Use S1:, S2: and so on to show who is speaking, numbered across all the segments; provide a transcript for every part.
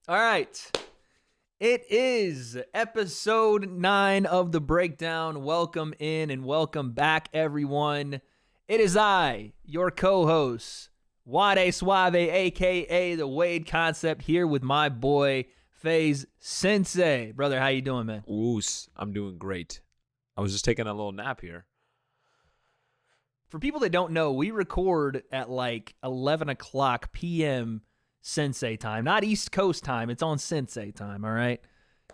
S1: All right. It is episode 9 of The Breakdown. Welcome in and welcome back, everyone. It is I, your co-host, Wade Suave, a.k.a. The Wade Concept, here with my boy, FAZE Sensei. Brother, how you doing, man?
S2: Woos, I'm doing great. I was just taking a little nap here.
S1: For people that don't know, we record at like 11 o'clock p.m. Sensei time. Not East Coast time. It's on Sensei time, all right?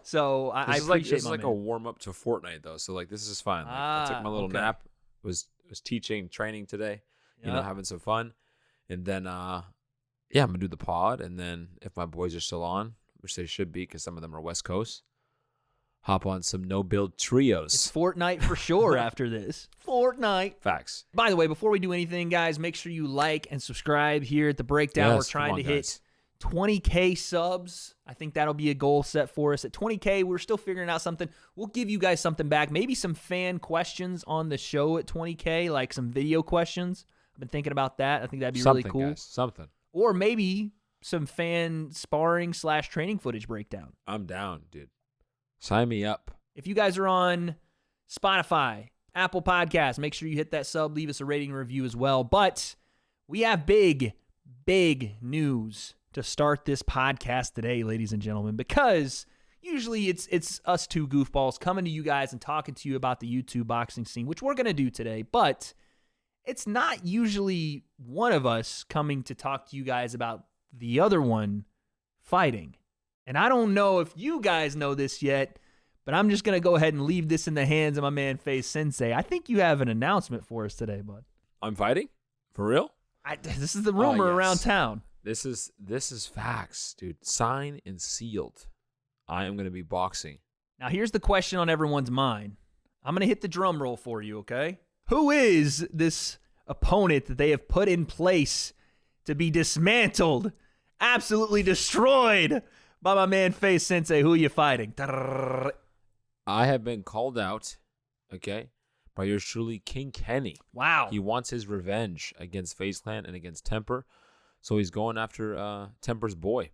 S1: So I appreciate
S2: this is
S1: my
S2: like
S1: man.
S2: a warm-up to Fortnite, though. So, like, this is fine. Like, I took my little
S1: okay.
S2: nap. Was teaching, training today. You know, having some fun. And then, I'm going to do the pod. And then if my boys are still on, which they should be because some of them are West Coast, hop on some no-build trios.
S1: It's Fortnite for sure after this. Fortnite.
S2: Facts.
S1: By the way, before we do anything, guys, make sure you like and subscribe here at The Breakdown.
S2: Yes,
S1: We're trying to hit
S2: guys.
S1: 20K subs. I think that'll be a goal set for us. At 20K, we're still figuring out something. We'll give you guys something back. Maybe some fan questions on the show at 20K, like some video questions. I've been thinking about that. I think that'd be really cool.
S2: Guys, something.
S1: Or maybe some fan sparring / training footage breakdown.
S2: I'm down, dude. Sign me up.
S1: If you guys are on Spotify, Apple Podcasts, make sure you hit that sub, leave us a rating and review as well. But we have big news to start this podcast today, ladies and gentlemen, because usually it's us two goofballs coming to you guys and talking to you about the YouTube boxing scene, which we're going to do today, but it's not usually one of us coming to talk to you guys about the other one fighting. And I don't know if you guys know this yet, but I'm just going to go ahead and leave this in the hands of my man, FAZE Sensei. I think you have an announcement for us today, bud.
S2: I'm fighting? For real?
S1: This is the rumor around town.
S2: This is facts, dude. Signed and sealed. I am going to be boxing.
S1: Now, here's the question on everyone's mind. I'm going to hit the drum roll for you, okay? Who is this opponent that they have put in place to be dismantled, absolutely destroyed by my man FAZE Sensei? Who are you fighting?
S2: I have been called out, okay, by yours truly, King Kenny.
S1: Wow.
S2: He wants his revenge against FaZe Clan and against Temperrr. So he's going after Temperrr's boy.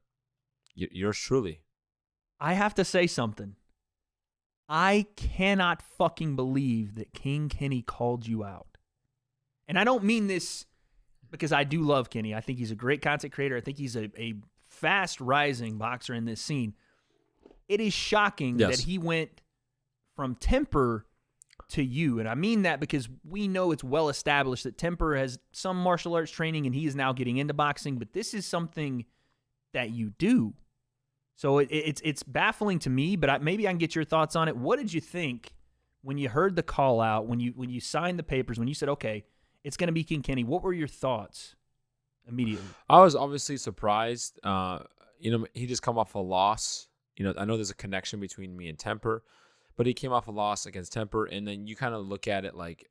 S2: Yours truly.
S1: I have to say something. I cannot fucking believe that King Kenny called you out. And I don't mean this because I do love Kenny. I think he's a great content creator. I think he's a fast rising boxer in this scene. It is shocking that he went from Temperrr to you. And I mean that because we know it's well established that Temperrr has some martial arts training and he is now getting into boxing, but this is something that you do. So it's baffling to me, but maybe I can get your thoughts on it. What did you think when you heard the call out, when you signed the papers, when you said, okay, it's going to be King Kenny? What were your thoughts immediately?
S2: I was obviously surprised. He just come off a loss. I know there's a connection between me and Temperrr, but he came off a loss against Temperrr, and then you kind of look at it like,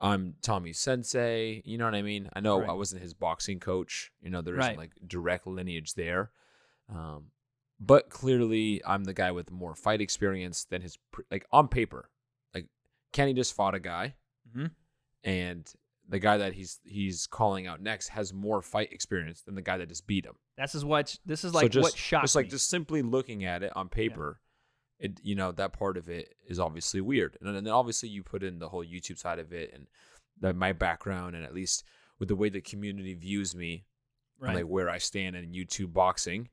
S2: I'm Tommy's sensei. You know what I mean? I know I wasn't his boxing coach. There isn't like direct lineage there. But clearly I'm the guy with more fight experience than his, on paper. Like, Kenny just fought a guy, and the guy that he's calling out next has more fight experience than the guy that just beat him.
S1: This is what shocked me.
S2: Just simply looking at it on paper, that part of it is obviously weird. And then obviously you put in the whole YouTube side of it and my background, and at least with the way the community views me, and like where I stand in YouTube boxing,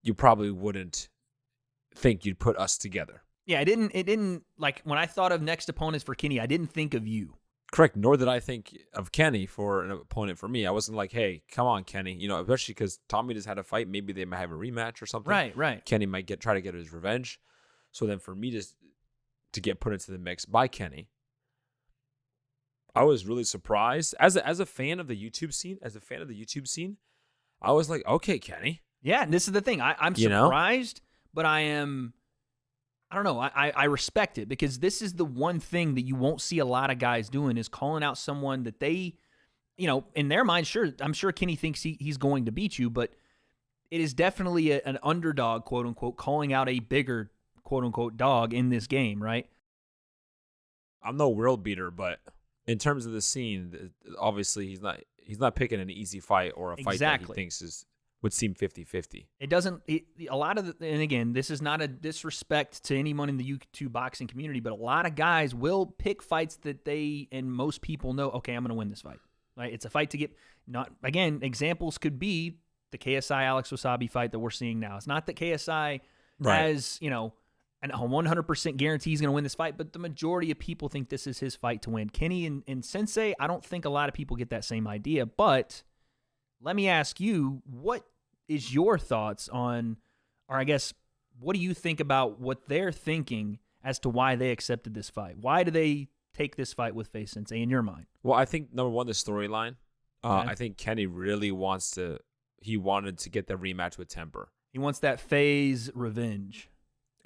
S2: you probably wouldn't think you'd put us together.
S1: Yeah, it didn't like when I thought of next opponents for Kenny, I didn't think of you.
S2: Correct. Nor did I think of Kenny for an opponent for me. I wasn't like, hey, come on, Kenny. Especially because Tommy just had a fight. Maybe they might have a rematch or something.
S1: Right.
S2: Kenny might try to get his revenge. So then for me to get put into the mix by Kenny, I was really surprised. As a fan of the YouTube scene, I was like, okay, Kenny.
S1: Yeah, and this is the thing. I'm surprised, but I don't know. I respect it because this is the one thing that you won't see a lot of guys doing is calling out someone that they, in their mind, sure, I'm sure Kenny thinks he's going to beat you, but it is definitely an underdog, quote unquote, calling out a bigger, quote unquote, dog in this game, right?
S2: I'm no world beater, but in terms of the scene, obviously he's not picking an easy fight or a fight that he thinks is would seem 50-50.
S1: It doesn't. A lot of and again, this is not a disrespect to anyone in the YouTube boxing community, but a lot of guys will pick fights that they and most people know. Okay, I'm going to win this fight. Right? It's a fight to get. Not again. Examples could be the KSI Alex Wasabi fight that we're seeing now. It's not that KSI has a 100% guarantee he's going to win this fight, but the majority of people think this is his fight to win. Kenny and Sensei, I don't think a lot of people get that same idea, but let me ask you, what is your thoughts on, or I guess, what do you think about what they're thinking as to why they accepted this fight? Why do they take this fight with FAZE Sensei in your mind?
S2: Well, I think, number one, the storyline. I think Kenny really wanted to get the rematch with Temperrr.
S1: He wants that FAZE revenge.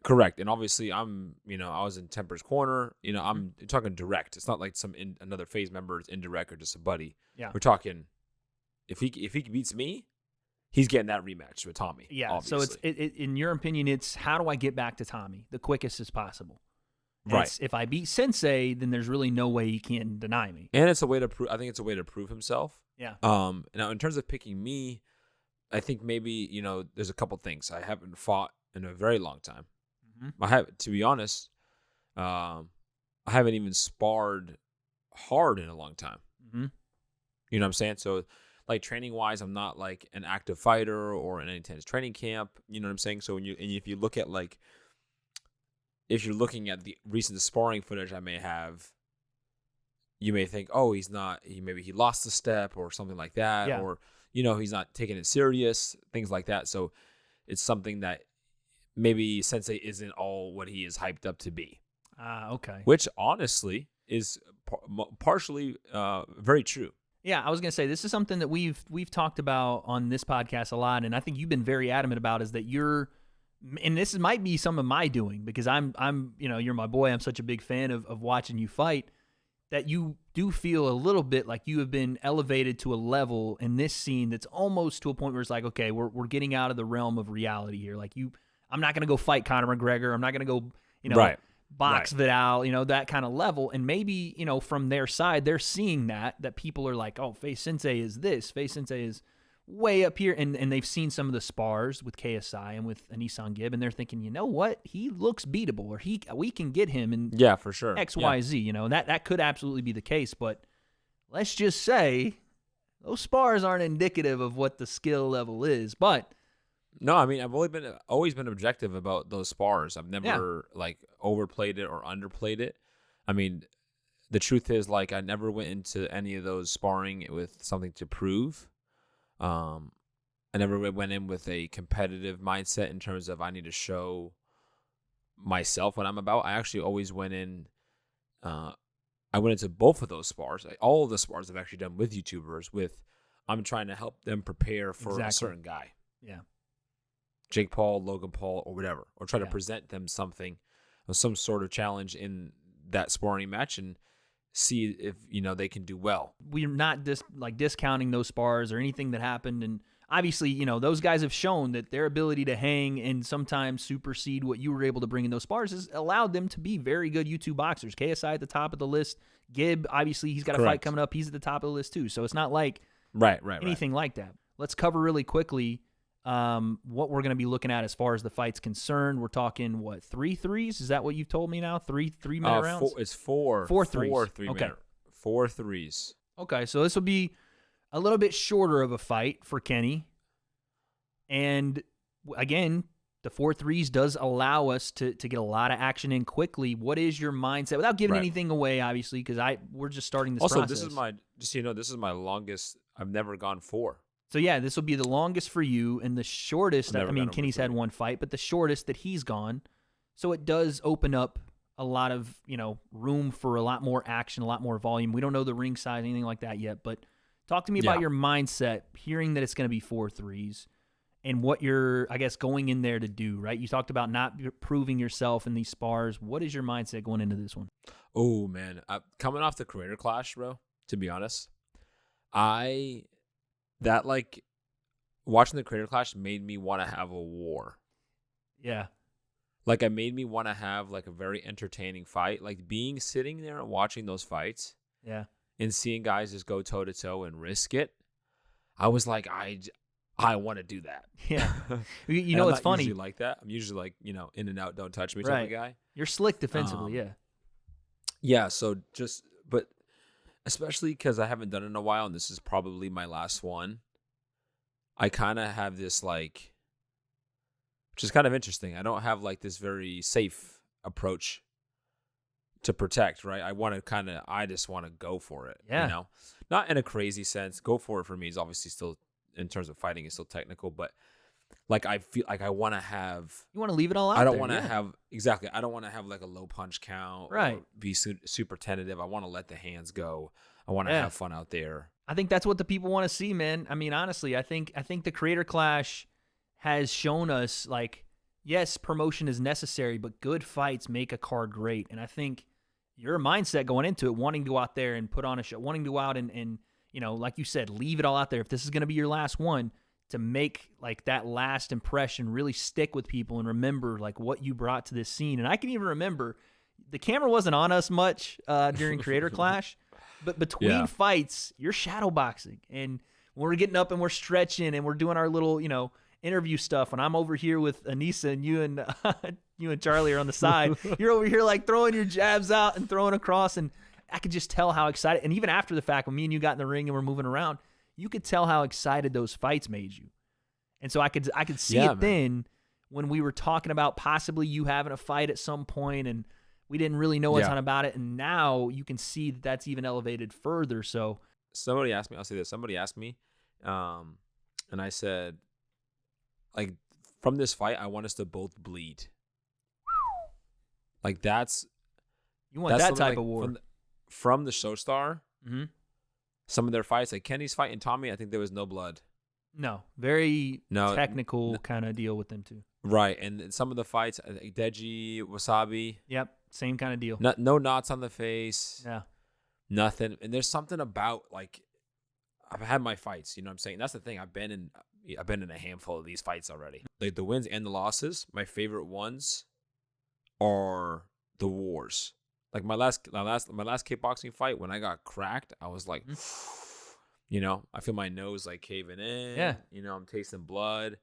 S2: Correct. And obviously I was in Temperrr's corner. I'm talking direct. It's not like another FAZE member is indirect or just a buddy.
S1: Yeah.
S2: We're talking, if he beats me, he's getting that rematch with Tommy.
S1: Yeah.
S2: Obviously.
S1: So it's in your opinion, it's how do I get back to Tommy the quickest as possible?
S2: Right.
S1: If I beat Sensei, then there's really no way he can deny me.
S2: And it's a way to prove. I think it's a way to prove himself.
S1: Yeah.
S2: Now in terms of picking me, I think maybe there's a couple things. I haven't fought in a very long time. To be honest, I haven't even sparred hard in a long time.
S1: Mm-hmm.
S2: You know what I'm saying? So, like, training wise, I'm not like an active fighter or in any intense training camp. You know what I'm saying? So if you look at if you're looking at the recent sparring footage I may have, you may think, oh, maybe he lost a step or something like that, or he's not taking it serious, things like that. So it's something that maybe Sensei isn't all what he is hyped up to be.
S1: Okay.
S2: Which honestly is partially very true.
S1: Yeah, I was gonna say this is something that we've talked about on this podcast a lot, and I think you've been very adamant about is that and this might be some of my doing because I'm you're my boy. I'm such a big fan of watching you fight. That you do feel a little bit like you have been elevated to a level in this scene that's almost to a point where it's like, okay, we're getting out of the realm of reality here. Like I'm not going to go fight Conor McGregor. I'm not going to go, box Vidal, that kind of level. And maybe, from their side, they're seeing that people are like, oh, FAZE Sensei is this. FAZE Sensei is way up here. And they've seen some of the spars with KSI and with Anisan Gibb. And they're thinking, you know what? He looks beatable, or we can get him in
S2: for sure.
S1: X, Y, Z. That could absolutely be the case. But let's just say those spars aren't indicative of what the skill level is. But
S2: no, I mean, I've always been objective about those spars. I've never overplayed it or underplayed it. I mean, the truth is, I never went into any of those sparring with something to prove. I never went in with a competitive mindset in terms of I need to show myself what I'm about. I actually always went in. I went into both of those spars. All of the spars I've actually done with YouTubers. I'm trying to help them prepare for a certain guy.
S1: Yeah.
S2: Jake Paul, Logan Paul, or whatever, or try to present them something, some sort of challenge in that sparring match and see if, they can do well.
S1: We're not discounting those spars or anything that happened. And obviously, those guys have shown that their ability to hang and sometimes supersede what you were able to bring in those spars has allowed them to be very good YouTube boxers. KSI at the top of the list. Gibb, obviously, he's got a fight coming up. He's at the top of the list too. So it's not like anything like that. Let's cover really quickly what we're going to be looking at as far as the fight's concerned. We're talking, 3 threes? Is that what you've told me now? 3-minute rounds?
S2: It's 4
S1: threes.
S2: 4 3-minute. 4 threes.
S1: Okay, so this will be a little bit shorter of a fight for Kenny. And again, the 4 threes does allow us to get a lot of action in quickly. What is your mindset? Without giving anything away, obviously, because we're just starting this process.
S2: This is my longest. I've never gone 4.
S1: So, yeah, this will be the longest for you and the shortest. Kenny's had 1 fight, but the shortest that he's gone. So it does open up a lot of, room for a lot more action, a lot more volume. We don't know the ring size, anything like that yet, but talk to me about your mindset, hearing that it's going to be 4 threes and what you're, I guess, going in there to do, right? You talked about not proving yourself in these spars. What is your mindset going into this one?
S2: Oh, man. Coming off the Creator Clash, bro, to be honest, watching the Creator Clash made me want to have a war.
S1: Yeah.
S2: It made me want to have a very entertaining fight. Sitting there and watching those fights. Yeah. And seeing guys just go toe to toe and risk it. I was like, I want to do that.
S1: Yeah. You
S2: And
S1: know,
S2: I'm
S1: it's
S2: not
S1: funny.
S2: usually like that. I'm usually like, in and out, don't touch me type of guy.
S1: You're slick defensively, yeah.
S2: Yeah. So but especially because I haven't done it in a while, and this is probably my last one. I kind of have this like, which is kind of interesting. I don't have like this very safe approach to protect, right? I just want to go for it.
S1: Yeah.
S2: Not in a crazy sense. Go for it for me is obviously still, in terms of fighting, is still technical, but like I feel like I want to have.
S1: You want to leave it all out
S2: I don't
S1: there,
S2: want to
S1: yeah.
S2: have exactly. I don't want to have like a low punch count,
S1: Right?
S2: Or be super tentative. I want to let the hands go. I want to have fun out there.
S1: I think that's what the people want to see, man. I mean, honestly, I think the Creator Clash has shown us, like, yes, promotion is necessary, but good fights make a card great. And I think your mindset going into it, wanting to go out there and put on a show, wanting to go out and like you said, leave it all out there. If this is going to be your last one, to make like that last impression really stick with people and remember like what you brought to this scene. And I can even remember the camera wasn't on us much during Creator Clash, but between fights, you're shadow boxing. And when we're getting up and we're stretching and we're doing our little, interview stuff, when I'm over here with Anissa and you and Charlie are on the side, you're over here like throwing your jabs out and throwing across. And I could just tell how excited. And even after the fact, when me and you got in the ring and we're moving around, you could tell how excited those fights made you. And so I could see it then when we were talking about possibly you having a fight at some point and we didn't really know a ton about it. And now you can see that that's even elevated further. So
S2: somebody asked me, I'll say this. Somebody asked me, and I said, like, from this fight, I want us to both bleed. Like
S1: you want that type of war.
S2: From the Showstar, some of their fights, like Kenny's fight and Tommy, I think there was no blood.
S1: No, very technical kind of deal with them too.
S2: Right, and some of the fights, DEJI, Wasabi.
S1: Yep, same kind of deal.
S2: No knots on the face.
S1: Yeah,
S2: nothing. And there's something about, like, I've had my fights. You know what I'm saying? That's the thing. I've been in a handful of these fights already. Like the wins and the losses. My favorite ones are the wars. Like my last kickboxing fight, when I got cracked, I was like, I feel my nose like caving in.
S1: Yeah.
S2: I'm tasting blood,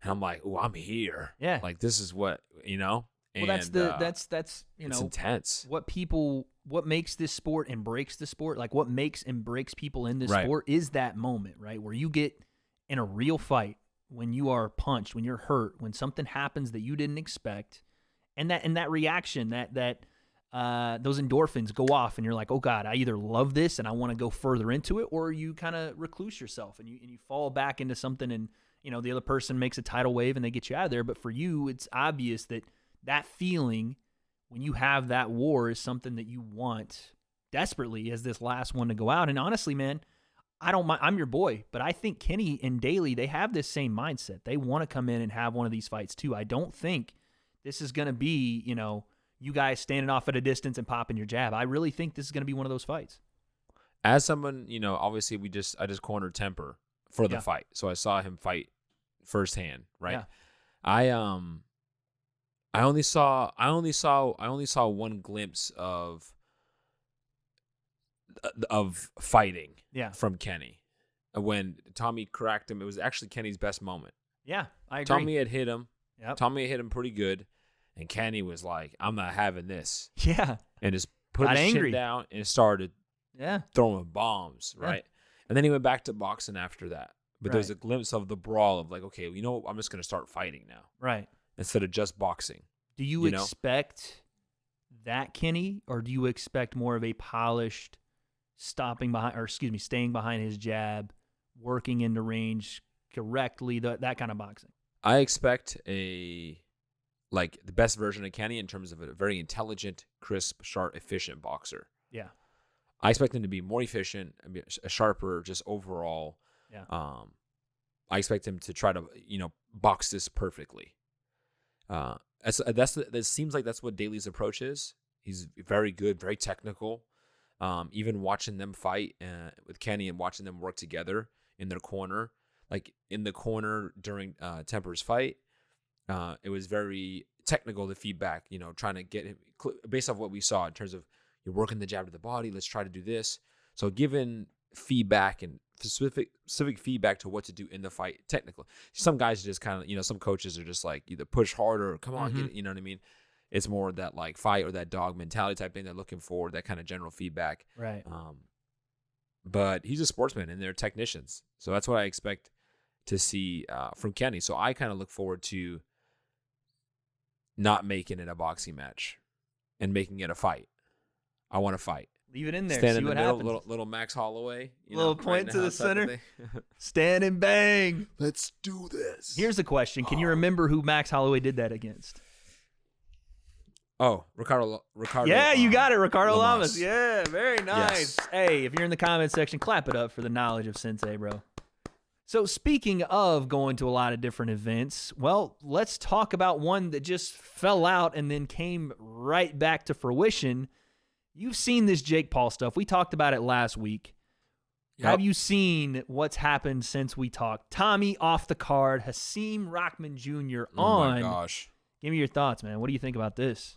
S2: and I'm like, oh, I'm here.
S1: Yeah.
S2: Like this is what. Well,
S1: and, that's
S2: it's intense.
S1: What makes this sport and breaks the sport, like what makes and breaks people in this sport is that moment, right? Where you get in a real fight, when you are punched, when you're hurt, when something happens that you didn't expect, and that reaction, that those endorphins go off, and you're like, oh God, I either love this and I want to go further into it, or you kind of recluse yourself and you fall back into something, and the other person makes a tidal wave and they get you out of there. But for you, it's obvious that feeling when you have that war is something that you want desperately as this last one to go out. And honestly, man, I don't mind. I'm your boy, but I think Kenny and Daly, they have this same mindset. They want to come in and have one of these fights too. I don't think this is going to be, you guys standing off at a distance and popping your jab. I really think this is going to be one of those fights.
S2: As someone, obviously I just cornered Temperrr for the fight. So I saw him fight firsthand, right?
S1: Yeah.
S2: I only saw one glimpse of fighting from Kenny. When Tommy cracked him, it was actually Kenny's best moment.
S1: Yeah, I agree.
S2: Tommy had hit him.
S1: Yep.
S2: Tommy had hit him pretty good, and Kenny was like, I'm not having this.
S1: Yeah.
S2: And just put his chin down and started throwing bombs, right? And then he went back to boxing after that. But there's a glimpse of the brawl of like, okay, I'm just going to start fighting now.
S1: Right.
S2: Instead of just boxing.
S1: Do you expect that, Kenny, or do you expect more of a polished staying behind his jab, working into range correctly, that kind of boxing?
S2: I expect the best version of Kenny in terms of a very intelligent, crisp, sharp, efficient boxer.
S1: Yeah.
S2: I expect him to be more efficient, a sharper, just overall.
S1: Yeah.
S2: I expect him to try to, box this perfectly. That seems like that's what Daly's approach is. He's very good, very technical. Even watching them fight with Kenny and watching them work together in their corner, like in the corner during Temperrr's fight, it was very technical, the feedback, trying to get him based off what we saw in terms of you're working the jab to the body. Let's try to do this. So given feedback and specific feedback to what to do in the fight technically. Some guys just kind of, some coaches are just like either push harder or come on, get it, you know what I mean? It's more that like fight or that dog mentality type thing they're looking for, that kind of general feedback.
S1: Right.
S2: But he's a sportsman and they're technicians. So that's what I expect to see from Kenny. So I kind of look forward to not making it a boxing match and making it a fight. I want to fight.
S1: Leave it in there.
S2: Stand
S1: see
S2: in the
S1: what
S2: middle,
S1: happens.
S2: little Max Holloway.
S1: Little point to the center. Stand and bang.
S2: Let's do this.
S1: Here's a question. Can you remember who Max Holloway did that against?
S2: Oh, Ricardo.
S1: Yeah, you got it. Ricardo
S2: Lamas.
S1: Lamas. Yeah, very nice.
S2: Yes.
S1: Hey, if you're in the comment section, clap it up for the knowledge of Sensei, bro. So speaking of going to a lot of different events, well, let's talk about one that just fell out and then came right back to fruition. You've seen this Jake Paul stuff. We talked about it last week. Yep. Have you seen what's happened since we talked? Tommy off the card, Hasim Rahman Jr. on.
S2: Oh my gosh.
S1: Give me your thoughts, man. What do you think about this?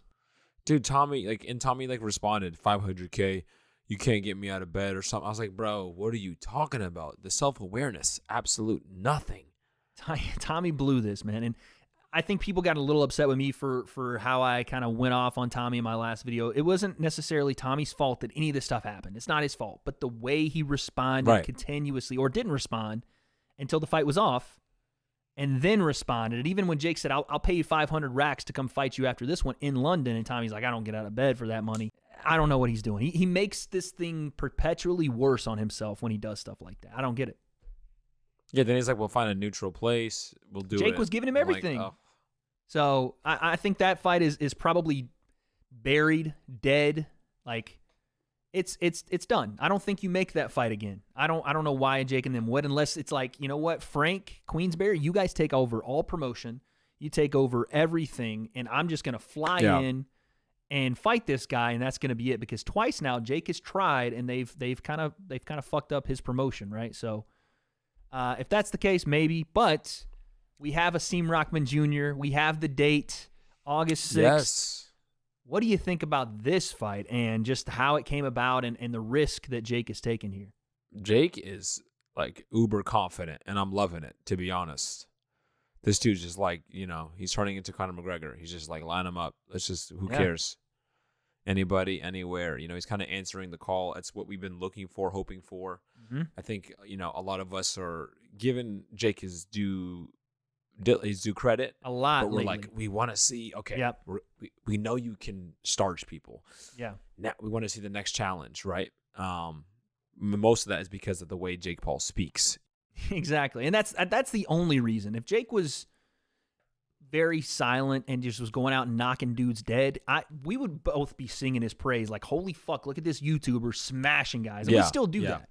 S2: Dude, Tommy responded, 500K, you can't get me out of bed or something. I was like, bro, what are you talking about? The self-awareness, absolute nothing.
S1: Tommy blew this, man. And I think people got a little upset with me for how I kind of went off on Tommy in my last video. It wasn't necessarily Tommy's fault that any of this stuff happened. It's not his fault. But the way he responded continuously, or didn't respond until the fight was off, and then responded. And even when Jake said, I'll pay you 500 racks to come fight you after this one in London, and Tommy's like, I don't get out of bed for that money. I don't know what he's doing. He makes this thing perpetually worse on himself when he does stuff like that. I don't get it.
S2: Yeah, then he's like, we'll find a neutral place. We'll do it.
S1: Jake was giving him everything.
S2: Like, oh.
S1: So I think that fight is probably buried, dead. Like, it's done. I don't think you make that fight again. I don't know why Jake and them would, unless it's like, you know what, Frank, Queensberry, you guys take over all promotion. You take over everything, and I'm just gonna fly in and fight this guy, and that's gonna be it. Because twice now Jake has tried, and they've kind of fucked up his promotion, right? So if that's the case, maybe. But we have Hasim Rahman Jr. We have the date, August 6th.
S2: Yes.
S1: What do you think about this fight and just how it came about and the risk that Jake is taking here?
S2: Jake is like uber confident, and I'm loving it, to be honest. This dude's just like, he's turning into Conor McGregor. He's just like, line him up. Let's just, who cares? Anybody, anywhere. He's kind of answering the call. That's what we've been looking for, hoping for. Mm-hmm. I think, a lot of us are giving Jake his due credit
S1: a lot,
S2: but we're
S1: lately.
S2: Like, we want to see, okay,
S1: yep.
S2: we know you can starch people.
S1: Yeah.
S2: Now we want to see the next challenge, right? Most of that is because of the way Jake Paul speaks.
S1: Exactly, and that's the only reason. If Jake was very silent and just was going out and knocking dudes dead, we would both be singing his praise, like, holy fuck, look at this YouTuber smashing guys. And we still do that.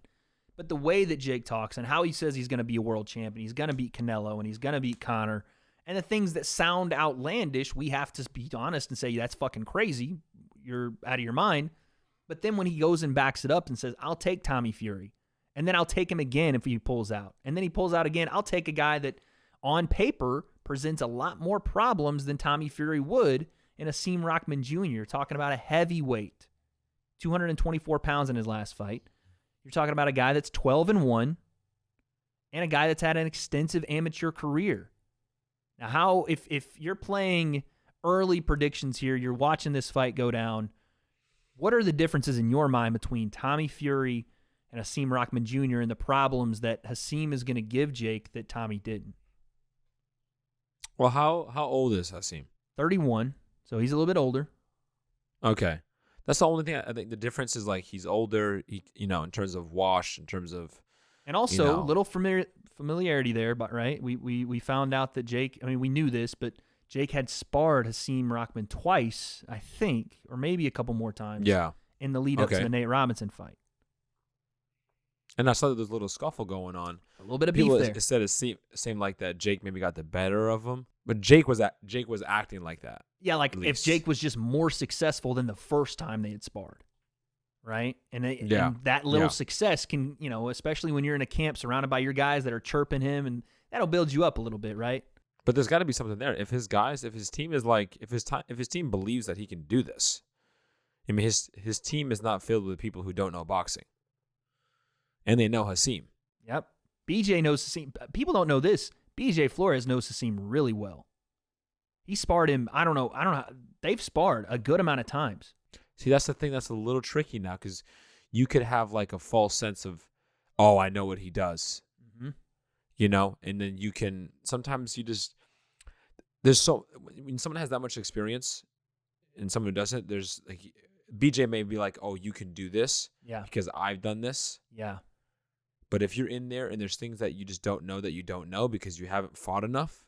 S1: But the way that Jake talks and how he says he's going to be a world champion, he's going to beat Canelo, and he's going to beat Conor, and the things that sound outlandish, we have to be honest and say, that's fucking crazy. You're out of your mind. But then when he goes and backs it up and says, I'll take Tommy Fury, and then I'll take him again if he pulls out, and then he pulls out again, I'll take a guy that on paper presents a lot more problems than Tommy Fury would in Hasim Rahman Jr. Talking about a heavyweight, 224 pounds in his last fight. You're talking about a guy that's 12-1 and a guy that's had an extensive amateur career. Now, if you're playing early predictions here, you're watching this fight go down, what are the differences in your mind between Tommy Fury and Hasim Rahman Jr. and the problems that Hasim is going to give Jake that Tommy didn't?
S2: Well, how old is Hasim?
S1: 31, so he's a little bit older.
S2: Okay. That's the only thing. I think the difference is like he's older, in terms of wash, in terms of,
S1: and also little familiarity there. But right, we found out that Jake. I mean, we knew this, but Jake had sparred Hasim Rahman twice, I think, or maybe a couple more times.
S2: Yeah.
S1: In the lead up to the Nate Robinson fight.
S2: And I saw that there's a little scuffle going on.
S1: A little bit of beef there.
S2: Instead of seemed like that Jake maybe got the better of him, but Jake was acting like that.
S1: Yeah, like if Jake was just more successful than the first time they had sparred, right? And that little success can, especially when you're in a camp surrounded by your guys that are chirping him, and that'll build you up a little bit, right?
S2: But there's got to be something there. If his team is like, if his team believes that he can do this, I mean, his team is not filled with people who don't know boxing. And they know Hasim.
S1: Yep. BJ knows Hasim. People don't know this. BJ Flores knows Hasim really well. He sparred him. I don't know. They've sparred a good amount of times.
S2: See, that's the thing that's a little tricky now because you could have like a false sense of, oh, I know what he does.
S1: Mm-hmm.
S2: You know, and then you can sometimes when someone has that much experience and someone who doesn't, there's like BJ may be like, oh, you can do this because I've done this.
S1: Yeah.
S2: But if you're in there and there's things that you just don't know that you don't know because you haven't fought enough,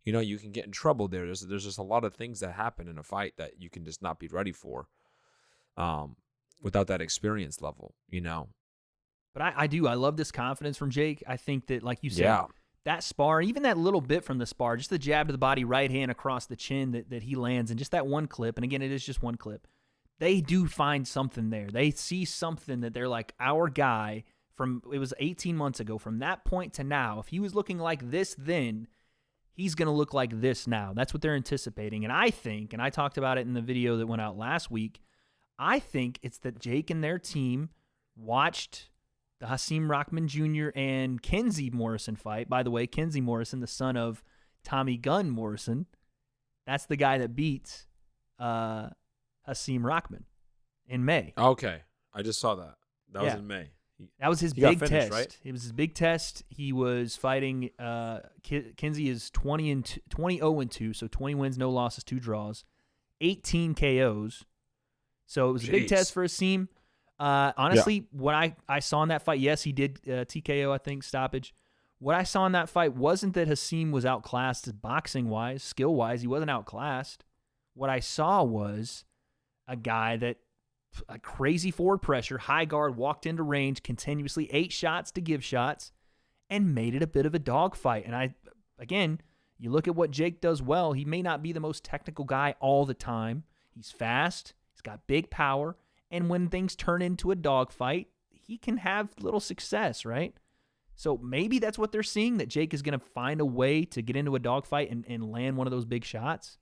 S2: you know, you can get in trouble there. There's just a lot of things that happen in a fight that you can just not be ready for without that experience level, you know.
S1: But I love this confidence from Jake. I think that, like you said, that spar, even that little bit from the spar, just the jab to the body, right hand across the chin that he lands, and just that one clip, and again, it is just one clip, they do find something there. They see something that they're like, our guy it was 18 months ago, from that point to now, if he was looking like this then, he's going to look like this now. That's what they're anticipating. And I think, and I talked about it in the video that went out last week, I think it's that Jake and their team watched the Hasim Rahman Jr. and Kenzie Morrison fight. By the way, Kenzie Morrison, the son of Tommy Gunn Morrison, that's the guy that beat Hasim Rahman in May.
S2: Okay. I just saw that. That was in May.
S1: That was his big test. Right? It was his big test. He was fighting. Kenzie is 20-0-2, so 20 wins, no losses, 2 draws, 18 KOs. So it was a big test for Hasim. Honestly, what I saw in that fight, yes, he did TKO, I think, stoppage. What I saw in that fight wasn't that Hasim was outclassed boxing-wise, skill-wise. He wasn't outclassed. What I saw was a guy that a crazy forward pressure, high guard, walked into range continuously, 8 shots to give shots, and made it a bit of a dogfight. And again, you look at what Jake does well. He may not be the most technical guy all the time. He's fast. He's got big power. And when things turn into a dogfight, he can have little success, right? So maybe that's what they're seeing, that Jake is going to find a way to get into a dogfight and land one of those big shots.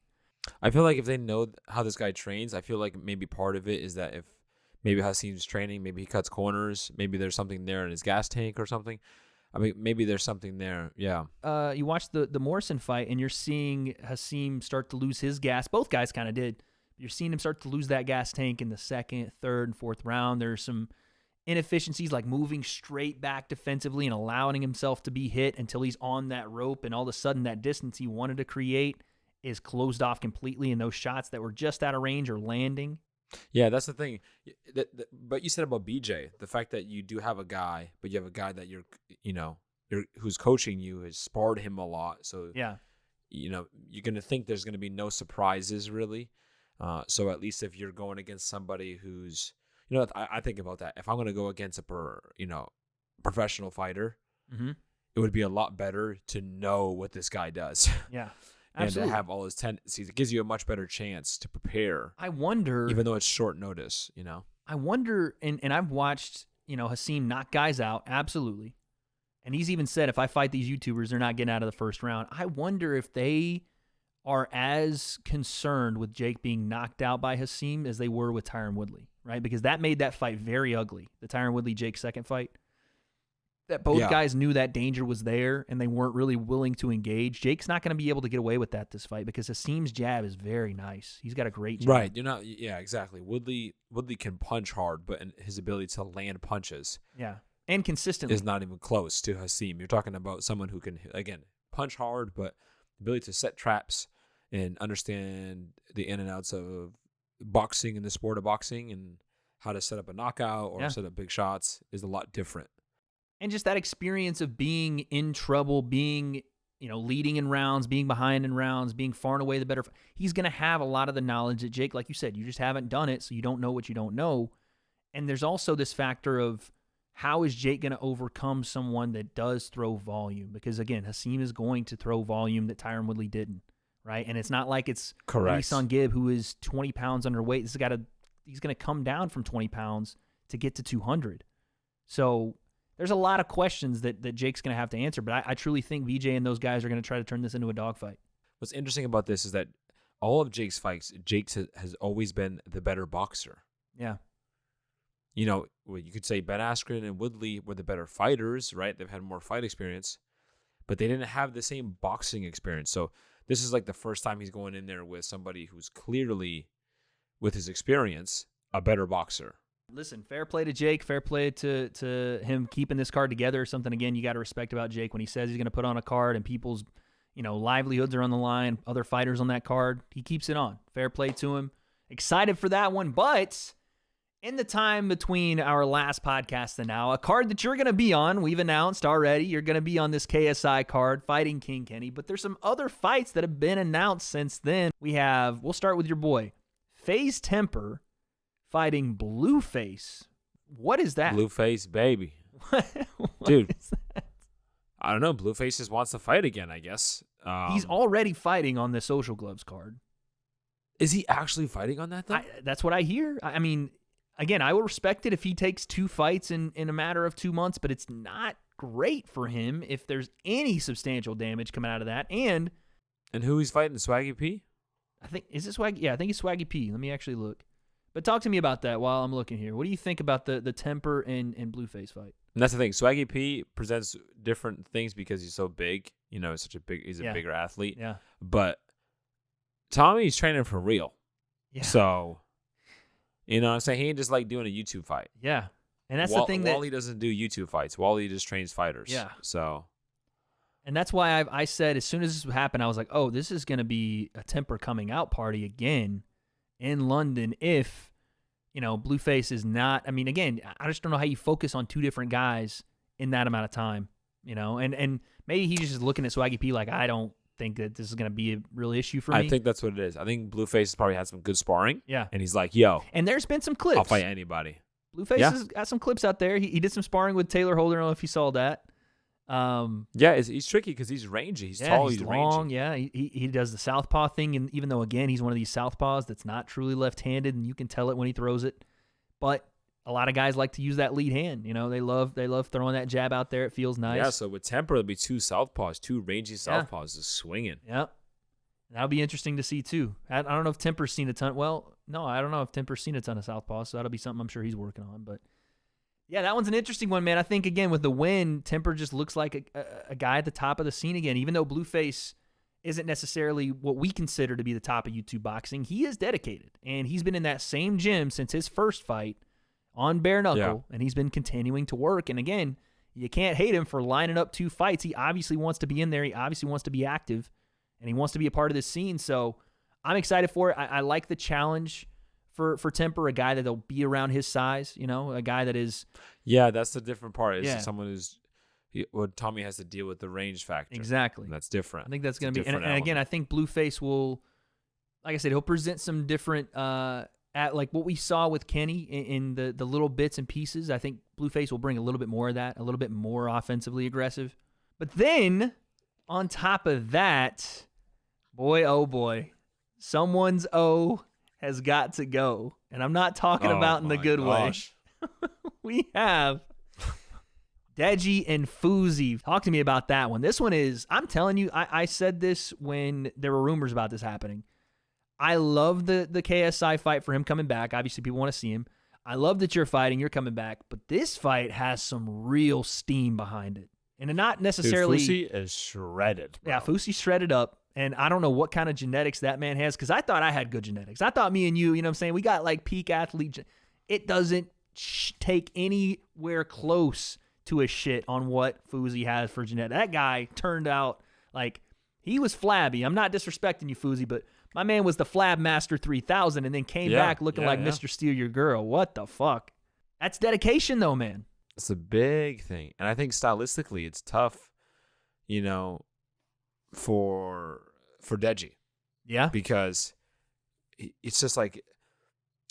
S2: I feel like if they know how this guy trains, I feel like maybe part of it is that if maybe Hasim's training, maybe he cuts corners, maybe there's something there in his gas tank or something. I mean, maybe there's something there. Yeah.
S1: You watch the Morrison fight, and you're seeing Hasim start to lose his gas. Both guys kind of did. You're seeing him start to lose that gas tank in the second, third, and fourth round. There's some inefficiencies like moving straight back defensively and allowing himself to be hit until he's on that rope, and all of a sudden that distance he wanted to create is closed off completely, and those shots that were just out of range are landing.
S2: Yeah, that's the thing. But you said about BJ, the fact that you do have a guy, but you have a guy that who's coaching you, has sparred him a lot. So
S1: yeah,
S2: you're going to think there's going to be no surprises really. So at least if you're going against somebody who's, I think about that. If I'm going to go against a professional fighter, it would be a lot better to know what this guy does.
S1: Yeah.
S2: And
S1: Absolutely.
S2: to have all his tendencies. It gives you a much better chance to prepare.
S1: I wonder,
S2: even though it's short notice,
S1: I wonder, and I've watched, Hasim knock guys out, absolutely. And he's even said, if I fight these YouTubers, they're not getting out of the first round. I wonder if they are as concerned with Jake being knocked out by Hasim as they were with Tyron Woodley, right? Because that made that fight very ugly, the Tyron Woodley-Jake second fight. That both guys knew that danger was there, and they weren't really willing to engage. Jake's not going to be able to get away with that this fight because Hasim's jab is very nice. He's got a great jab.
S2: Right. Yeah, exactly. Woodley can punch hard, but his ability to land punches
S1: and consistently
S2: is not even close to Hasim. You're talking about someone who can, again, punch hard, but the ability to set traps and understand the in and outs of boxing and the sport of boxing and how to set up a knockout or set up big shots is a lot different.
S1: And just that experience of being in trouble, being, leading in rounds, being behind in rounds, being far and away the better. He's going to have a lot of the knowledge that Jake, like you said, you just haven't done it, so you don't know what you don't know. And there's also this factor of how is Jake going to overcome someone that does throw volume? Because, again, Hasim is going to throw volume that Tyron Woodley didn't, right? And it's not like it's Son Gibb, who is 20 pounds underweight. He's going to come down from 20 pounds to get to 200. So there's a lot of questions that Jake's going to have to answer, but I truly think BJ and those guys are going to try to turn this into a dogfight.
S2: What's interesting about this is that all of Jake's fights, Jake has always been the better boxer.
S1: Yeah.
S2: you know, you could say Ben Askren and Woodley were the better fighters, right? They've had more fight experience, but they didn't have the same boxing experience. So this is like the first time he's going in there with somebody who's clearly, with his experience, a better boxer.
S1: Listen, fair play to Jake. Fair play to him keeping this card together. Something, again, you got to respect about Jake when he says he's going to put on a card and people's, livelihoods are on the line, other fighters on that card. He keeps it on. Fair play to him. Excited for that one. But in the time between our last podcast and now, a card that you're going to be on, we've announced already, you're going to be on this KSI card fighting King Kenny. But there's some other fights that have been announced since then. We'll start with your boy, FAZE Temperrr, fighting Blueface. What is that?
S2: Blueface, baby.
S1: What
S2: Dude.
S1: is that?
S2: I don't know. Blueface just wants to fight again, I guess.
S1: He's already fighting on the Social Gloves card.
S2: Is he actually fighting on that, though?
S1: That's what I hear. I mean, again, I will respect it if he takes 2 fights in a matter of 2 months, but it's not great for him if there's any substantial damage coming out of that. And
S2: who he's fighting? Swaggy P?
S1: I think, is it Swaggy? Yeah, I think it's Swaggy P. Let me actually look. But talk to me about that while I'm looking here. What do you think about the Temperrr and Blueface fight?
S2: And that's the thing. Swaggy P presents different things because he's so big. He's a bigger athlete.
S1: Yeah.
S2: But Tommy's training for real.
S1: Yeah.
S2: So, what I'm saying? He ain't just like doing a YouTube fight.
S1: Yeah. And that's the thing that
S2: Wally doesn't do YouTube fights. Wally just trains fighters.
S1: Yeah.
S2: So.
S1: And that's why I said as soon as this happened, I was like, oh, this is going to be a Temperrr coming out party again in London if, Blueface is not. I mean, again, I just don't know how you focus on 2 different guys in that amount of time, and maybe he's just looking at Swaggy P like, I don't think that this is going to be a real issue for me.
S2: I think that's what it is. I think Blueface has probably had some good sparring.
S1: Yeah.
S2: And he's like, yo.
S1: And there's been some clips.
S2: I'll fight anybody.
S1: Blueface has got some clips out there. He did some sparring with Taylor Holder. I don't know if you saw that.
S2: Yeah, he's tricky because he's rangy. He's tall. He's
S1: long.
S2: rangy.
S1: Yeah, he does the southpaw thing, and even though again he's one of these southpaws that's not truly left-handed, and you can tell it when he throws it. But a lot of guys like to use that lead hand. They love throwing that jab out there. It feels nice.
S2: Yeah. So with Temperrr, it'll be 2 southpaws, 2 rangy southpaws just swinging.
S1: Yep. That'll be interesting to see too. I don't know if Temperr's seen a ton. Well, no, I don't know if Temperr's seen a ton of southpaws, so that'll be something I'm sure he's working on. But yeah, that one's an interesting one, man. I think, again, with the win, Temperrr just looks like a guy at the top of the scene again. Even though Blueface isn't necessarily what we consider to be the top of YouTube boxing, he is dedicated. And he's been in that same gym since his first fight on bare knuckle, and he's been continuing to work. And again, you can't hate him for lining up 2 fights. He obviously wants to be in there. He obviously wants to be active, and he wants to be a part of this scene. So I'm excited for it. I like the challenge for Temperrr, a guy that'll be around his size, a guy that is.
S2: Yeah, that's the different part. Is someone who's what Tommy has to deal with the range factor.
S1: Exactly.
S2: And that's different.
S1: I think that's going to be, and again, I think Blueface will, like I said, he'll present some different, at like what we saw with Kenny in the little bits and pieces. I think Blueface will bring a little bit more of that, a little bit more offensively aggressive. But then on top of that, boy, oh boy, someone's O has got to go. And I'm not talking about in the good way. We have DEJI and FOUSEY. Talk to me about that one. This one is, I'm telling you, I said this when there were rumors about this happening. I love the KSI fight for him coming back. Obviously, people want to see him. I love that you're fighting, you're coming back. But this fight has some real steam behind it. And not necessarily.
S2: Dude, FOUSEY is shredded, bro.
S1: Yeah, FOUSEY's shredded up. And I don't know what kind of genetics that man has, because I thought I had good genetics. I thought me and you, what I'm saying, we got like peak athlete. It doesn't take anywhere close to a shit on what FOUSEY has for genetics. That guy turned out like he was flabby. I'm not disrespecting you, FOUSEY, but my man was the Flab Master 3000 and then came back looking like Mr. Steal Your Girl. What the fuck? That's dedication, though, man.
S2: It's a big thing. And I think stylistically it's tough, for DEJI.
S1: Yeah.
S2: Because it's just like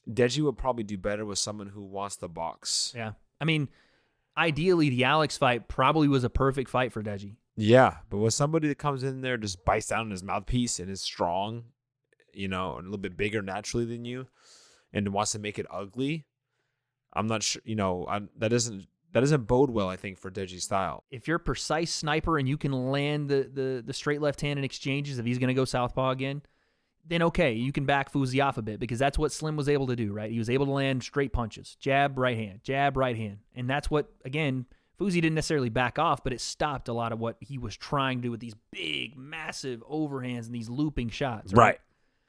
S2: DEJI would probably do better with someone who wants the box.
S1: Yeah. I mean, ideally, the Alex fight probably was a perfect fight for DEJI.
S2: Yeah, but with somebody that comes in there, just bites down on his mouthpiece and is strong, and a little bit bigger naturally than you, and wants to make it ugly, I'm not sure. That doesn't bode well, I think, for DEJI's style.
S1: If you're a precise sniper and you can land the straight left hand in exchanges, if he's going to go southpaw again, then okay, you can back FOUSEY off a bit because that's what Slim was able to do, right? He was able to land straight punches, jab, right hand. And that's what, again, FOUSEY didn't necessarily back off, but it stopped a lot of what he was trying to do with these big, massive overhands and these looping shots.
S2: Right.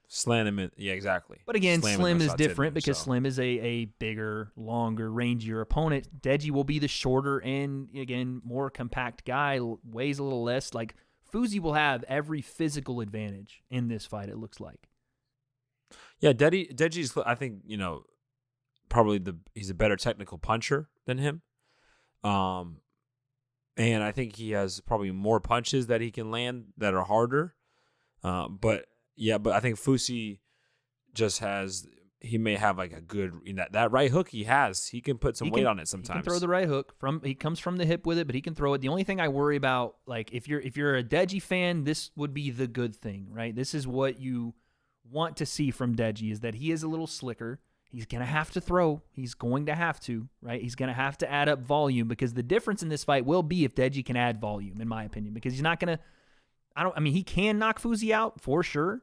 S2: Slam him in. Yeah, exactly.
S1: But again,
S2: Slam
S1: Slim
S2: those
S1: is
S2: shots in
S1: different
S2: him,
S1: because
S2: so.
S1: Slim is a bigger, longer, rangier opponent. DEJI will be the shorter and, again, more compact guy, weighs a little less. Like, FOUSEY will have every physical advantage in this fight, it looks like.
S2: Yeah, DEJI's, I think, probably he's a better technical puncher than him. And I think he has probably more punches that he can land that are harder. But I think FOUSEY just he may have like a good, that right hook he has. He can put some weight on it sometimes.
S1: He can throw the right hook. He comes from the hip with it, but he can throw it. The only thing I worry about, like if you're a DEJI fan, this would be the good thing, right? This is what you want to see from DEJI, is that he is a little slicker. He's going to have to throw. He's going to have to, right? He's going to have to add up volume, because the difference in this fight will be if DEJI can add volume, in my opinion, because he's not going to, he can knock FOUSEY out for sure,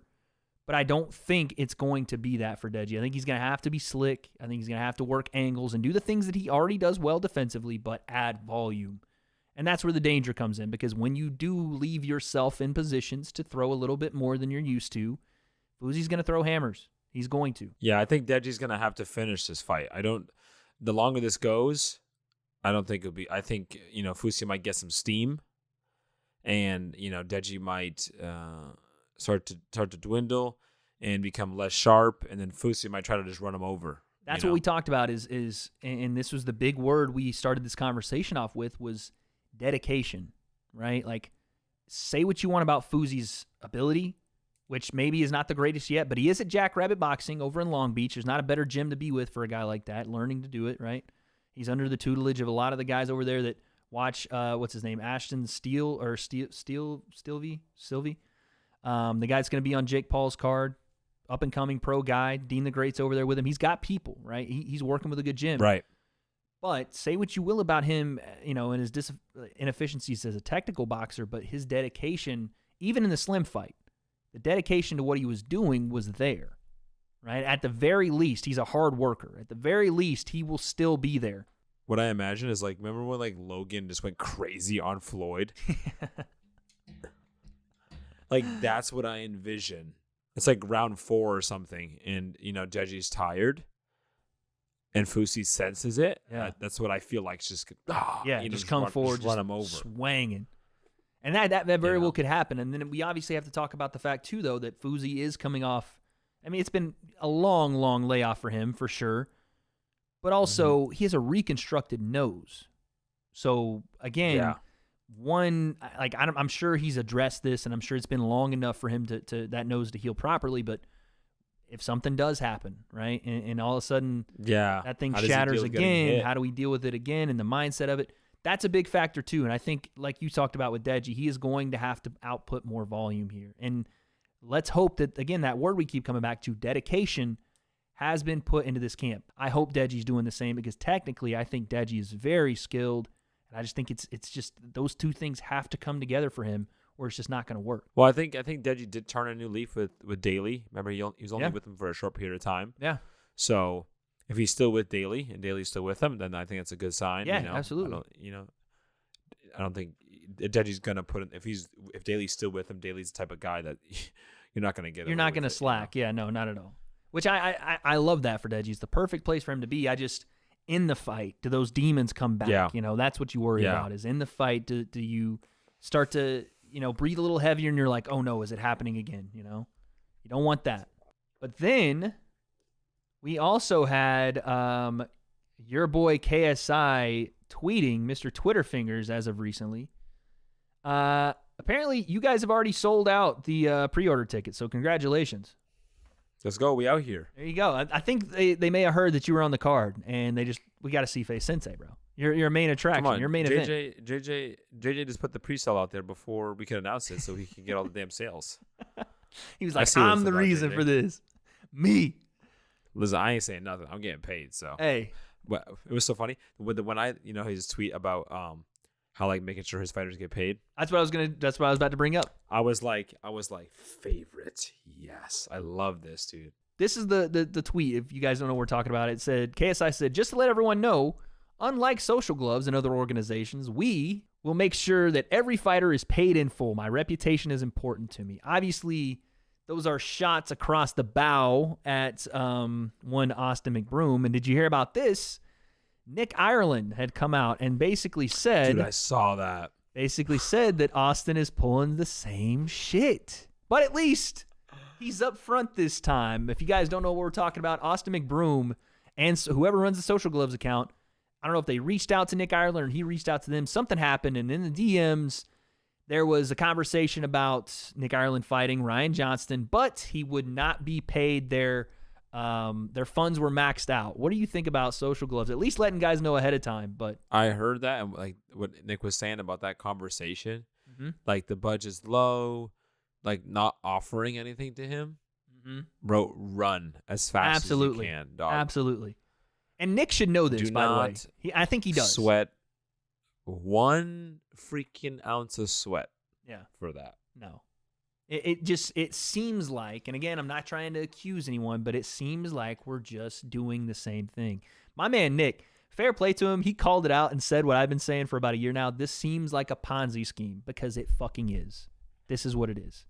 S1: but I don't think it's going to be that for DEJI. I think he's going to have to be slick. I think he's going to have to work angles and do the things that he already does well defensively, but add volume. And that's where the danger comes in, because when you do leave yourself in positions to throw a little bit more than you're used to, FOUSEY's going to throw hammers. He's going to.
S2: Yeah, I think DEJI's going to have to finish this fight. The longer this goes, I don't think it'll be, I think, FOUSEY might get some steam, and, DEJI might start to dwindle and become less sharp, and then FOUSEY might try to just run him over.
S1: That's what we talked about is, and this was the big word we started this conversation off with, was dedication, right? Like, say what you want about FOUSEY's ability, which maybe is not the greatest yet, but he is at Jackrabbit Boxing over in Long Beach. There's not a better gym to be with for a guy like that, learning to do it, right? He's under the tutelage of a lot of the guys over there that watch, what's his name, Ashton Steele, or Sylvie? The guy's going to be on Jake Paul's card, up-and-coming pro guy. Dean the Great's over there with him. He's got people, right? He's working with a good gym.
S2: Right.
S1: But say what you will about him, and his inefficiencies as a technical boxer, but his dedication, even in the Slim fight, the dedication to what he was doing was there, right? At the very least, he's a hard worker. At the very least, he will still be there.
S2: What I imagine is, like, remember when, like, Logan just went crazy on Floyd? Like, that's what I envision. It's like round 4 or something, and, DEJI's tired, and FOUSEY senses it.
S1: Yeah.
S2: That's what I feel like. It's just,
S1: just come forward,
S2: just run him over.
S1: Swanging. And that very well could happen. And then we obviously have to talk about the fact, too, though, that FOUSEY is coming off. It's been a long, long layoff for him, for sure. But also, he has a reconstructed nose. So, again, I'm sure he's addressed this, and I'm sure it's been long enough for him to that nose to heal properly. But if something does happen, right, and all of a sudden that thing shatters again, how do we deal with it again, and the mindset of it? That's a big factor, too. And I think, like you talked about with DEJI, he is going to have to output more volume here. And let's hope that, again, that word we keep coming back to, dedication, has been put into this camp. I hope DEJI's doing the same, because technically I think DEJI is very skilled. And I just think it's just those two things have to come together for him, or it's just not going to work.
S2: Well, I think DEJI did turn a new leaf with Daly. Remember, he was only with him for a short period of time.
S1: Yeah.
S2: So if he's still with Daly and Daly's still with him, then I think that's a good sign.
S1: Yeah, absolutely.
S2: I don't think DEJI's gonna put in, if Daly's still with him. Daly's the type of guy that you're not gonna get.
S1: You're not gonna slack. Yeah, no, not at all. Which I love that for DEJI. It's the perfect place for him to be. I just, in the fight, do those demons come back?
S2: Yeah.
S1: That's what you worry about. Is in the fight, do you start to breathe a little heavier, and you're like, oh no, is it happening again? You don't want that. But then we also had your boy KSI tweeting, Mr. Twitter Fingers, as of recently. Apparently, you guys have already sold out the pre-order tickets, so congratulations.
S2: Let's go. We out here.
S1: There you go. I think they may have heard that you were on the card, and we got to see FAZE Sensei, bro. You're a main attraction.
S2: Come on,
S1: your main event.
S2: JJ just put the pre-sale out there before we could announce it, so he can get all the damn sales.
S1: He was like, I'm the reason for this. Me.
S2: Listen, I ain't saying nothing. I'm getting paid, so.
S1: Hey.
S2: Well, it was so funny when I his tweet about how, like, making sure his fighters get paid.
S1: That's what I was about to bring up.
S2: I was like, favorite. Yes, I love this, dude.
S1: This is the tweet. If you guys don't know what we're talking about, it said, KSI said, just to let everyone know, unlike Social Gloves and other organizations, we will make sure that every fighter is paid in full. My reputation is important to me. Obviously, those are shots across the bow at one Austin McBroom. And did you hear about this? Nick Ireland had come out and basically said...
S2: Dude, I saw that.
S1: Basically said that Austin is pulling the same shit. But at least he's up front this time. If you guys don't know what we're talking about, Austin McBroom and whoever runs the Social Gloves account, I don't know if they reached out to Nick Ireland or he reached out to them. Something happened, and in the DMs, there was a conversation about Nick Ireland fighting Ryan Johnston, but he would not be paid. Their funds were maxed out. What do you think about Social Gloves? At least letting guys know ahead of time. But
S2: I heard that, and like what Nick was saying about that conversation, like the budget's low, like not offering anything to him. Bro, run as fast as you can, dog.
S1: Absolutely. And Nick should know this, by the way. I think he does.
S2: Sweat 1 freaking ounce of sweat.
S1: Yeah.
S2: For that.
S1: No. It seems like, and again, I'm not trying to accuse anyone, but it seems like we're just doing the same thing. My man Nick, fair play to him. He called it out and said what I've been saying for about a year now. This seems like a Ponzi scheme because it fucking is. This is what it is.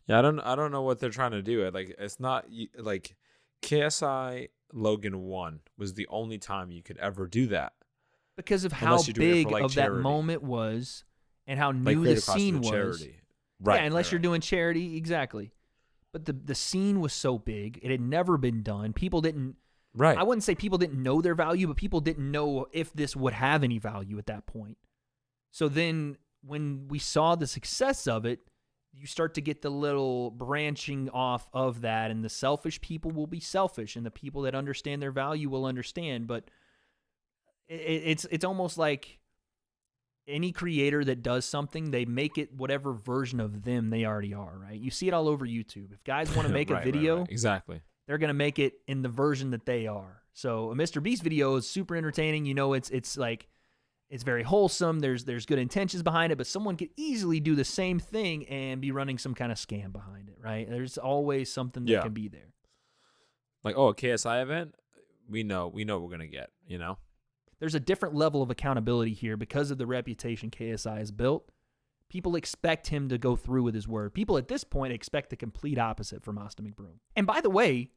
S2: Yeah, I don't know what they're trying to do. Like, it's not like KSI Logan 1 was the only time you could ever do that.
S1: Because of how big of that moment was and how new the scene was.
S2: Charity. Right.
S1: Yeah, unless you're doing charity, exactly. But the scene was so big, it had never been done. People didn't.
S2: Right.
S1: I wouldn't say people didn't know their value, but people didn't know if this would have any value at that point. So then when we saw the success of it, you start to get the little branching off of that, and the selfish people will be selfish, and the people that understand their value will understand. But it's almost like any creator that does something, they make it whatever version of them they already are, right? You see it all over YouTube. If guys want to make a video,
S2: right. Exactly,
S1: they're going to make it in the version that they are. So a Mr. Beast video is super entertaining. You know, it's like, it's very wholesome. There's good intentions behind it, but someone could easily do the same thing and be running some kind of scam behind it, right? There's always something that can be there.
S2: Like, a KSI event, we know what we're going to get, you know?
S1: There's a different level of accountability here because of the reputation KSI has built. People expect him to go through with his word. People at this point expect the complete opposite from Austin McBroom. And by the way,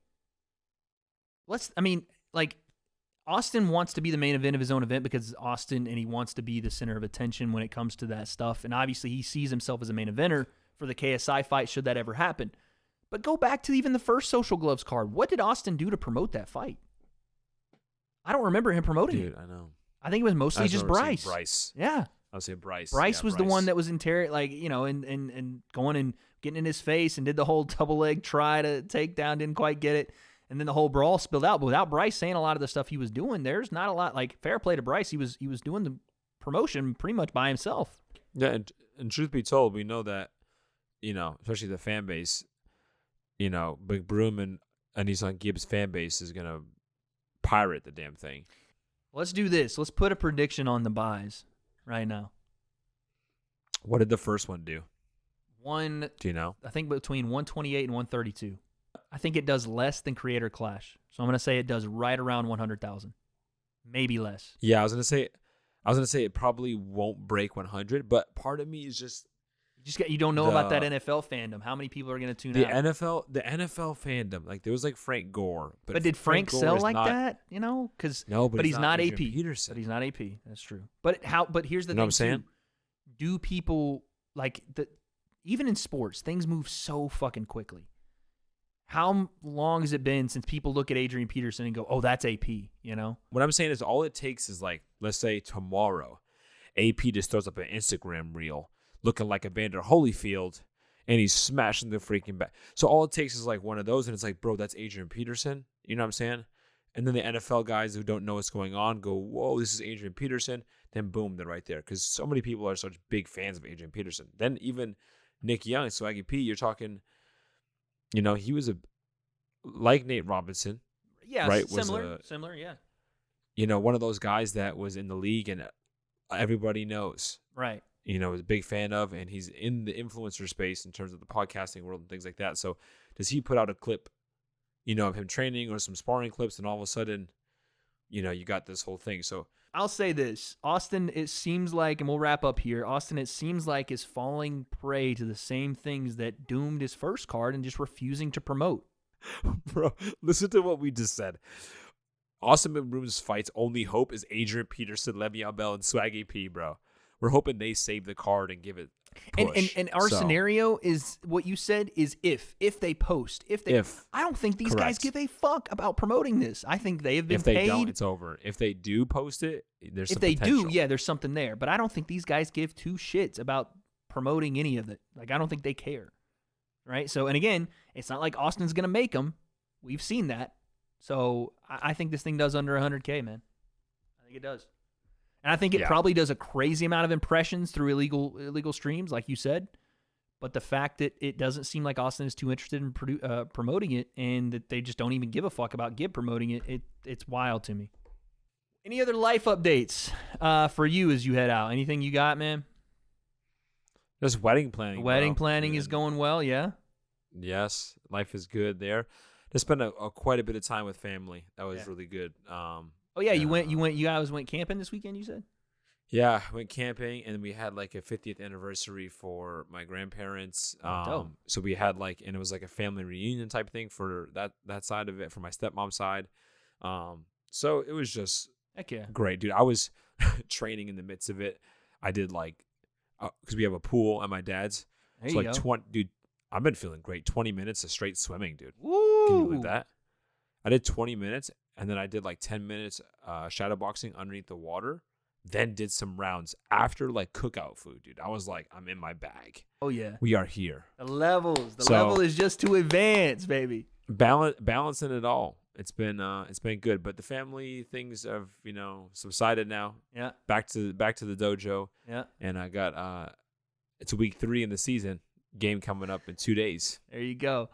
S1: Austin wants to be the main event of his own event because it's Austin, and he wants to be the center of attention when it comes to that stuff. And obviously, he sees himself as a main eventer for the KSI fight, should that ever happen. But go back to even the first Social Gloves card. What did Austin do to promote that fight? I don't remember him promoting it.
S2: I know.
S1: I think it was mostly just Bryce.
S2: Yeah. I would say Bryce.
S1: Bryce was the one that was and going and getting in his face and did the whole double leg try to take down, didn't quite get it. And then the whole brawl spilled out. But without Bryce saying a lot of the stuff he was doing, there's not a lot. Like, fair play to Bryce. He was doing the promotion pretty much by himself.
S2: Yeah, and truth be told, we know that, especially the fan base, McBroom and Anissan Gibbs fan base is going to pirate the damn thing.
S1: Let's do this. Let's put a prediction on the buys right now.
S2: What did the first one do?
S1: Do
S2: you know?
S1: I think between 128 and 132. I think it does less than Creator Clash. So I'm going to say it does right around 100,000. Maybe less.
S2: Yeah, I was going to say it probably won't break 100, but part of me is just
S1: you don't know about that NFL fandom. How many people are going to tune out?
S2: The NFL fandom. Like, there was like Frank Gore,
S1: but did Frank sell like that? Cuz but he's not AP.
S2: Peterson.
S1: But he's not AP. That's true. But here's the thing.
S2: What I'm saying?
S1: Do people even in sports, things move so fucking quickly. How long has it been since people look at Adrian Peterson and go, "Oh, that's AP,"
S2: What I'm saying is all it takes is, like, let's say tomorrow, AP just throws up an Instagram reel looking like Evander Holyfield, and he's smashing the freaking back. So all it takes is like one of those, and it's like, bro, that's Adrian Peterson. You know what I'm saying? And then the NFL guys who don't know what's going on go, whoa, this is Adrian Peterson. Then boom, they're right there. Because so many people are such big fans of Adrian Peterson. Then even Nick Young, Swaggy P, you're talking, he was like Nate Robinson.
S1: Yeah,
S2: right?
S1: Similar, yeah.
S2: One of those guys that was in the league and everybody knows.
S1: Right.
S2: is a big fan of, and he's in the influencer space in terms of the podcasting world and things like that. So does he put out a clip, of him training or some sparring clips, and all of a sudden, you got this whole thing. So
S1: I'll say this. Austin, it seems like, and we'll wrap up here, Austin, it seems like is falling prey to the same things that doomed his first card and just refusing to promote.
S2: Bro, listen to what we just said. Austin McBroom's fight's only hope is Adrian Peterson, Le'Veon Bell, and Swaggy P, bro. We're hoping they save the card and give it push.
S1: And our scenario is what you said is if they post. I don't think these guys give a fuck about promoting this. I think they have been paid.
S2: If they don't, it's over. If they do post it, there's some potential.
S1: If they do, yeah, there's something there. But I don't think these guys give two shits about promoting any of it. Like, I don't think they care. Right? So, and again, it's not like Austin's going to make them. We've seen that. So I think this thing does under 100K, man. I think it does. And I think it probably does a crazy amount of impressions through illegal streams, like you said. But the fact that it doesn't seem like Austin is too interested in promoting it, and that they just don't even give a fuck about Gib promoting it, it's wild to me. Any other life updates for you as you head out? Anything you got, man?
S2: Just wedding planning.
S1: Wedding planning is going well, yeah?
S2: Yes, life is good there. Just spent quite a bit of time with family. That was really good.
S1: You guys went camping this weekend, you said?
S2: Yeah, went camping, and we had like a 50th anniversary for my grandparents. So we had and it was like a family reunion type thing for that side of it, for my stepmom's side. So it was just great, dude. I was training in the midst of it. I did because we have a pool at my dad's.
S1: There you go.
S2: 20, dude. I've been feeling great. 20 minutes of straight swimming, dude.
S1: Woo!
S2: Can you believe that? I did 20 minutes, and then I did 10 minutes shadow boxing underneath the water, then did some rounds after cookout food, dude. I was like, I'm in my bag.
S1: Oh, yeah.
S2: We are here.
S1: The levels. The level is just too advanced, baby.
S2: Balancing it all. It's been good, but the family things have, subsided now.
S1: Yeah.
S2: Back to the dojo.
S1: Yeah.
S2: And I got it's week 3 in the season. Game coming up in 2 days.
S1: There you go.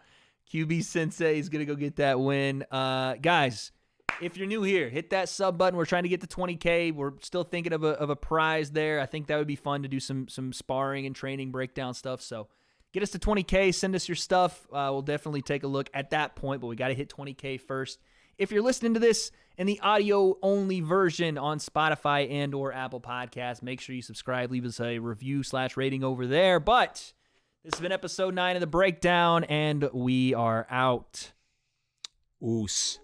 S1: QB Sensei is going to go get that win. Guys, if you're new here, hit that sub button. We're trying to get to 20K. We're still thinking of a prize there. I think that would be fun to do some sparring and training breakdown stuff. So get us to 20K. Send us your stuff. We'll definitely take a look at that point, but we got to hit 20K first. If you're listening to this in the audio-only version on Spotify and or Apple Podcasts, make sure you subscribe. Leave us a review/rating over there. But this has been episode 9 of The Breakdown, and we are out.
S2: Oos.